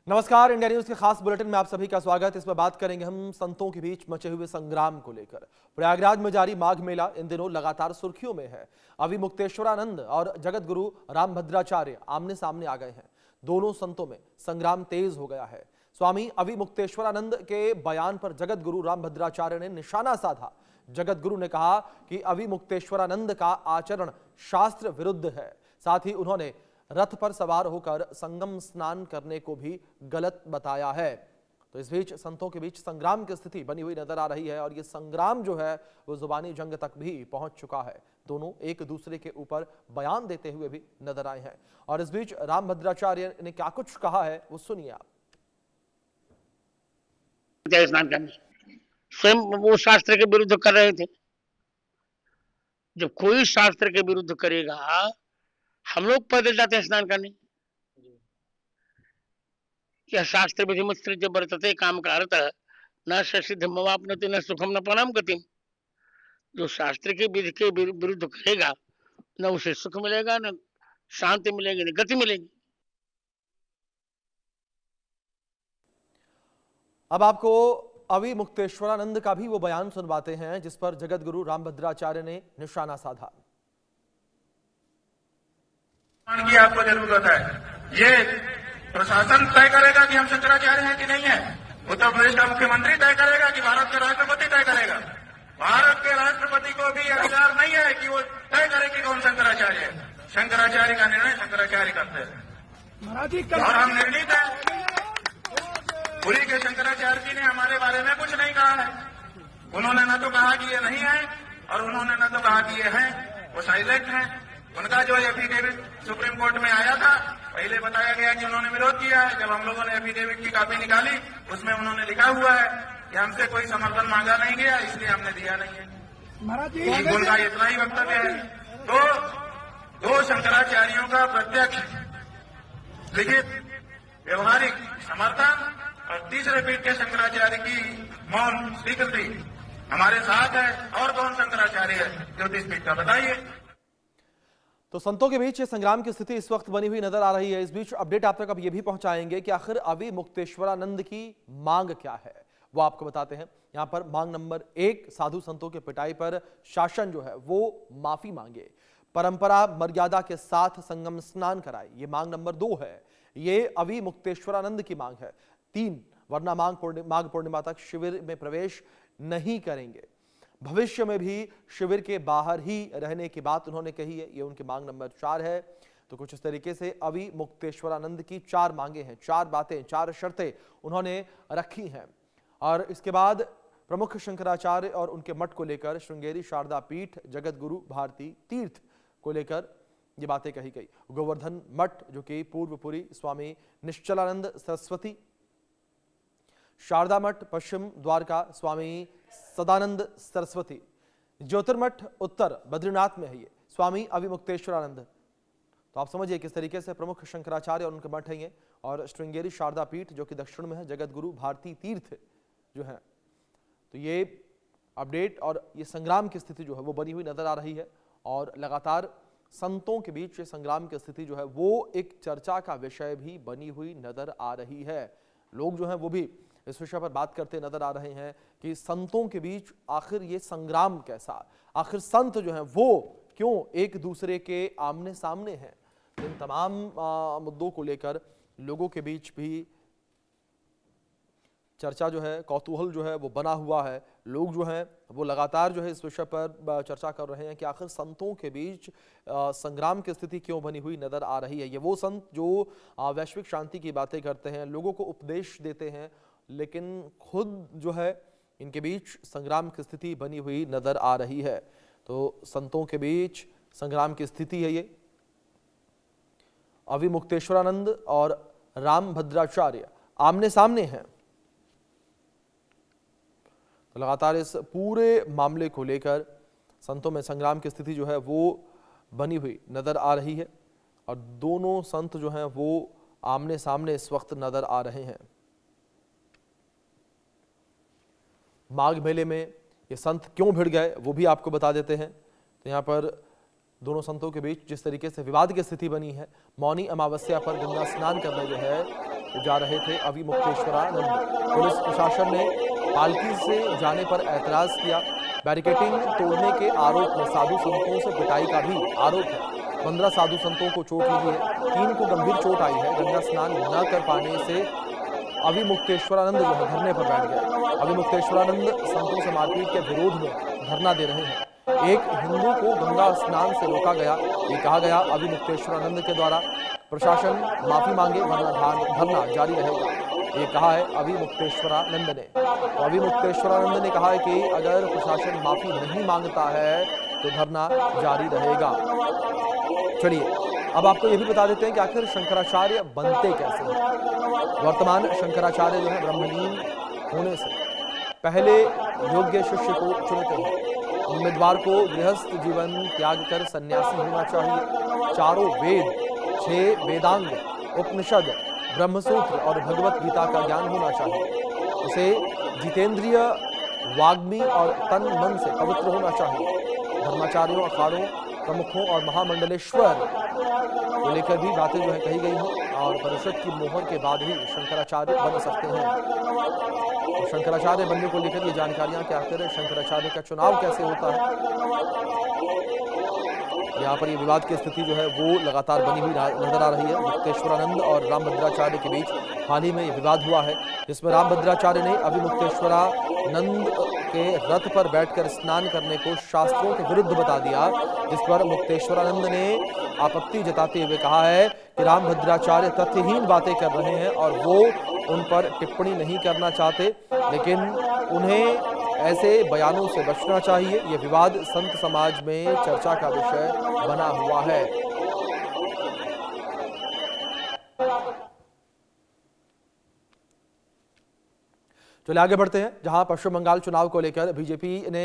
नमस्कार, India news के खास बुलेटिन में आप सभी का स्वागत। इसमें बात करेंगे हम संतों के बीच मचे हुए संग्राम को लेकर। प्रयागराज में जारी माघ मेला इन दिनों लगातार सुर्खियों में है। अभी मुक्तेश्वरानंद और जगत गुरु रामभद्राचार्य आमने सामने आ गए हैं। दोनों संतों में संग्राम तेज हो गया है। स्वामी अभी मुक्तेश्वरानंद के बयान पर जगत गुरु रामभद्राचार्य ने निशाना साधा। जगत गुरु ने कहा कि अभी मुक्तेश्वरानंद का आचरण शास्त्र विरुद्ध है। साथ ही उन्होंने रथ पर सवार होकर संगम स्नान करने को भी गलत बताया है। तो इस बीच संतों के बीच संग्राम की स्थिति बनी हुई नजर आ रही है और ये संग्राम जो है वो जुबानी जंग तक भी पहुंच चुका है। दोनों एक दूसरे के ऊपर बयान देते हुए भी नजर आए हैं और इस बीच रामभद्राचार्य ने क्या कुछ कहा है वो सुनिए आप। स्नान करने स्वयं वो शास्त्र के विरुद्ध कर रहे थे। जब कोई शास्त्र के विरुद्ध करेगा, हम लोग पैदल जाते हैं स्नान करने। यह शास्त्र विधि मुत्सृज्य वर्तते काम का अर्थ न सिद्ध मवाप्नोति न सुखम न पराम गतिम। जो शास्त्र के विधि के विरुद्ध करेगा, न उसे सुख मिलेगा, न शांति मिलेगी, न गति मिलेगी। अब आपको अभी मुक्तेश्वरानंद का भी वो बयान सुनवाते हैं जिस पर जगत गुरु रामभद्राचार्य ने निशाना साधा। की आपको जरूरत है। ये प्रशासन तय करेगा कि हम शंकराचार्य हैं कि नहीं है। उत्तर प्रदेश का मुख्यमंत्री तय करेगा कि भारत का राष्ट्रपति तय करेगा। भारत के राष्ट्रपति को भी अधिकार नहीं है कि वो तय करे कि कौन शंकराचार्य है। शंकराचार्य का निर्णय शंकराचार्य करते हैं और हम निर्णित हैं। पुरी के शंकराचार्य जी ने हमारे बारे में कुछ नहीं कहा है। उन्होंने न तो कहा कि ये नहीं है और उन्होंने न तो कहा कि ये है। वो साइलेंट है। उनका जो एफिडेविट सुप्रीम कोर्ट में आया था, पहले बताया गया कि उन्होंने विरोध किया है। जब हम लोगों ने एफिडेविट की कॉपी निकाली, उसमें उन्होंने लिखा हुआ है कि हमसे कोई समर्थन मांगा नहीं गया, इसलिए हमने दिया नहीं है। उनका इतना ही वक्तव्य है। तो दो शंकराचार्यों का प्रत्यक्ष लिखित व्यवहारिक समर्थन और तीसरे पीठ के शंकराचार्य की मौन स्वीकृति हमारे साथ है। और कौन शंकराचार्य है ज्योतिष पीठ का, बताइए। तो संतों के बीच संग्राम की स्थिति इस वक्त बनी हुई नजर आ रही है। इस बीच अपडेट आप तक अब ये भी पहुंचाएंगे कि आखिर अभी मुक्तेश्वरानंद की मांग क्या है वो आपको बताते हैं। यहां पर मांग नंबर 1, साधु संतों के पिटाई पर शासन जो है वो माफी मांगे, परंपरा मर्यादा के साथ संगम स्नान कराए। ये मांग नंबर 2 है। ये अभी मुक्तेश्वरानंद की मांग है। 3, वरना माघ पूर्णिमा तक शिविर में प्रवेश नहीं करेंगे। भविष्य में भी शिविर के बाहर ही रहने की बात उन्होंने कही है। ये उनकी मांग नंबर 4 है। तो कुछ इस तरीके से अभी मुक्तेश्वरानंद की 4 मांगे हैं, 4 बातें, 4 शर्तें उन्होंने रखी हैं। और इसके बाद प्रमुख शंकराचार्य और उनके मठ को लेकर श्रृंगेरी शारदा पीठ, जगत गुरु भारती तीर्थ को लेकर ये बातें कही गई। गोवर्धन मठ जो कि पूर्वपुरी स्वामी निश्चलानंद सरस्वती, शारदा मठ पश्चिम द्वारका स्वामी सदानंद सरस्वती, ज्योतिर्मठ उत्तर बद्रीनाथ में है ये स्वामी अभी मुक्तेश्वरानंद। तो आप समझिए किस तरीके से प्रमुख शंकराचार्य और उनके मठ हैं ये। और श्रृंगेरी शारदा पीठ जो कि दक्षिण में है, जगत गुरु भारती तीर्थ जो है। तो ये अपडेट और ये संग्राम की स्थिति जो है वो बनी हुई नजर आ रही है और लगातार संतों के बीच ये संग्राम की स्थिति जो है वो एक चर्चा का विषय भी बनी हुई नजर आ रही है। लोग जो है वो भी इस विषय पर बात करते नजर आ रहे हैं कि संतों के बीच आखिर ये संग्राम कैसा, आखिर संत जो हैं वो क्यों एक दूसरे के आमने सामने हैं। इन तमाम मुद्दों को लेकर लोगों के बीच भी चर्चा जो है, कौतूहल जो है वो बना हुआ है। लोग जो हैं वो लगातार जो है इस विषय पर चर्चा कर रहे हैं कि आखिर संतों के बीच संग्राम की स्थिति क्यों बनी हुई नजर आ रही है। ये वो संत जो वैश्विक शांति की बातें करते हैं, लोगों को उपदेश देते हैं, लेकिन खुद जो है इनके बीच संग्राम की स्थिति बनी हुई नजर आ रही है। तो संतों के बीच संग्राम की स्थिति है ये। अभी मुक्तेश्वरानंद और रामभद्राचार्य आमने सामने हैं। तो लगातार इस पूरे मामले को लेकर संतों में संग्राम की स्थिति जो है वो बनी हुई नजर आ रही है और दोनों संत जो हैं वो आमने सामने इस वक्त नजर आ रहे हैं। माघ मेले में ये संत क्यों भिड़ गए वो भी आपको बता देते हैं। तो यहाँ पर दोनों संतों के बीच जिस तरीके से विवाद की स्थिति बनी है, मौनी अमावस्या पर गंगा स्नान करने जो है जा रहे थे अवि मुक्तेश्वरानंद। पुलिस प्रशासन ने पालकी से जाने पर ऐतराज किया। बैरिकेडिंग तोड़ने के आरोप में साधु संतों से पिटाई का भी आरोप है। 15 साधु संतों को चोट लगी है, 3 को गंभीर चोट आई है। गंगा स्नान न कर पाने से अवि मुक्तेश्वरानंद जो है धरने पर बैठ गए। अवि मुक्तेश्वरानंद संतों से मारपीट के विरोध में धरना दे रहे हैं। एक हिंदू को गंगा स्नान से रोका गया। ये कहा गया अवि मुक्तेश्वरानंद के द्वारा प्रशासन माफी मांगे वरना धरना जारी रहेगा। ये कहा है अवि मुक्तेश्वरानंद ने। तो अवि मुक्तेश्वरानंद ने कहा है कि अगर प्रशासन माफी नहीं मांगता है तो धरना जारी रहेगा। चलिए अब आपको ये भी बता देते हैं कि आखिर शंकराचार्य बनते कैसे हैं। वर्तमान शंकराचार्य जो है ब्रह्मलीन होने से पहले योग्य शिष्य को चुनते हैं। उम्मीदवार को गृहस्थ जीवन त्याग कर सन्यासी होना चाहिए। 4 वेद, 6 वेदांग, उपनिषद, ब्रह्मसूत्र और भगवत गीता का ज्ञान होना चाहिए। उसे जितेंद्रिय, वाग्मी और तन मन से पवित्र होना चाहिए। धर्माचार्यों, अखाड़ों, प्रमुखों और महामंडलेश्वर को लेकर भी बातें जो है कही गई हैं और परिषद की मोहर के बाद ही शंकराचार्य बन सकते हैं। तो शंकराचार्य बनने को लेकर ये जानकारियां कि आखिर शंकराचार्य का चुनाव कैसे होता है, यहाँ पर ये विवाद की स्थिति जो है वो लगातार बनी हुई नजर आ रही है। मुक्तेश्वरानंद और रामभद्राचार्य के बीच हाल ही में ये विवाद हुआ है, जिसमें रामभद्राचार्य ने अवि मुक्तेश्वरानंद के रथ पर बैठकर स्नान करने को शास्त्रों के विरुद्ध बता दिया, जिस पर मुक्तेश्वरानंद ने आपत्ति जताते हुए कहा है कि रामभद्राचार्य तथ्यहीन बातें कर रहे हैं और वो उन पर टिप्पणी नहीं करना चाहते, लेकिन उन्हें ऐसे बयानों से बचना चाहिए। यह विवाद संत समाज में चर्चा का विषय बना हुआ है। चलिए आगे बढ़ते हैं, जहां पश्चिम बंगाल चुनाव को लेकर बीजेपी ने